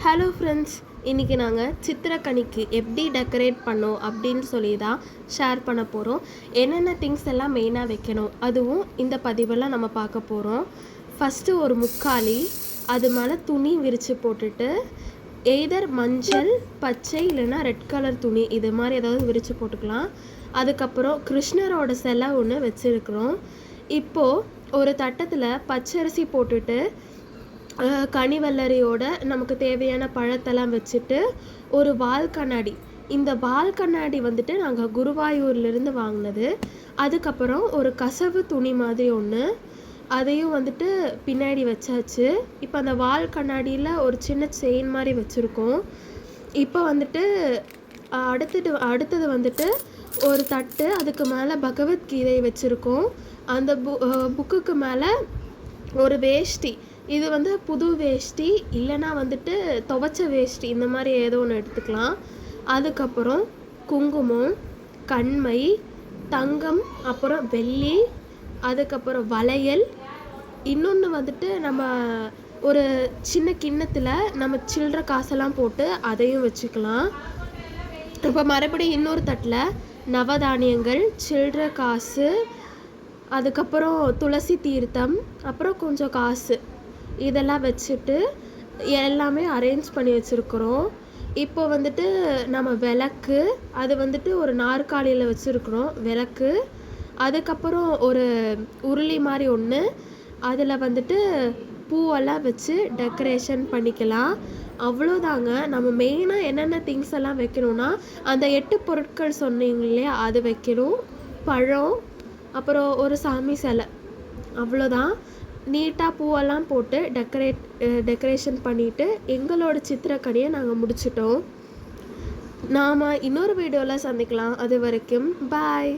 Hello friends, இன்றைக்கி நாங்கள் சித்திரக்கனிக்கு எப்படி டெக்கரேட் பண்ணோம் அப்படின்னு சொல்லி தான் ஷேர் பண்ண போகிறோம். என்னென்ன திங்ஸ் எல்லாம் மெயினாக வைக்கணும் அதுவும் இந்த பதிவெல்லாம் நம்ம பார்க்க போகிறோம். ஃபஸ்ட்டு ஒரு முக்காலி, அது மேலே துணி விரித்து போட்டுட்டு எய்தர் மஞ்சள், பச்சை இல்லைன்னா ரெட் கலர் துணி இது மாதிரி ஏதாவது விரித்து போட்டுக்கலாம். அதுக்கப்புறம் கிருஷ்ணரோட சிலை ஒன்று வச்சுருக்குறோம். இப்போது ஒரு தட்டத்தில் பச்சரிசி போட்டுட்டு கனிவல்லரியோட நமக்கு தேவையான பழத்தெல்லாம் வச்சுட்டு ஒரு வால் கண்ணாடி, இந்த வால் கண்ணாடி வந்துட்டு நாங்கள் குருவாயூர்லேருந்து வாங்கினது. அதுக்கப்புறம் ஒரு கசவு துணி மாதிரி ஒன்று, அதையும் வந்துட்டு பின்னாடி வச்சாச்சு. இப்போ அந்த வால் கண்ணாடியில் ஒரு சின்ன செயின் மாதிரி வச்சுருக்கோம். இப்போ வந்துட்டு அடுத்தது வந்துட்டு ஒரு தட்டு, அதுக்கு மேலே பகவத்கீதை வச்சுருக்கோம். அந்த புக்குக்கு மேலே ஒரு வேஷ்டி, இது வந்து புது வேஷ்டி இல்லைன்னா வந்துட்டு துவைச்ச வேஷ்டி, இந்த மாதிரி ஏதோ ஒன்று எடுத்துக்கலாம். அதுக்கப்புறம் குங்குமம், கண்மை, தங்கம், அப்புறம் வெள்ளி, அதுக்கப்புறம் வளையல். இன்னொன்று வந்துட்டு நம்ம ஒரு சின்ன கிண்ணத்தில் நம்ம சில்லற காசெல்லாம் போட்டு அதையும் வச்சுக்கலாம். இப்போ மறுபடியும் இன்னொரு தட்டில் நவதானியங்கள், சில்லற காசு, அதுக்கப்புறம் துளசி தீர்த்தம், அப்புறம் கொஞ்சம் காசு, இதெல்லாம் வச்சுட்டு எல்லாமே அரேஞ்ச் பண்ணி வச்சுருக்குறோம். இப்போ வந்துட்டு நம்ம விளக்கு, அது வந்துட்டு ஒரு நாற்காலியில் வச்சுருக்குறோம் விளக்கு. அதுக்கப்புறம் ஒரு உருளி மாதிரி ஒன்று, அதில் வந்துட்டு பூவெல்லாம் வச்சு டெக்கரேஷன் பண்ணிக்கலாம். அவ்வளோதாங்க. நம்ம மெயினாக என்னென்ன திங்ஸ் எல்லாம் வைக்கணும்னா அந்த 8 பொருட்கள் சொன்னீங்க இல்லையா, அது வைக்கணும். பழம், அப்புறம் ஒரு சாமி சிலை, அவ்வளோதான். நீட்டாக பூவெல்லாம் போட்டு டெக்கரேஷன் பண்ணிவிட்டு எங்களோட சித்திரக்கனியை நாங்கள் முடிச்சிட்டோம். நாம் இன்னொரு வீடியோவில் சந்திக்கலாம். அது வரைக்கும் பாய்.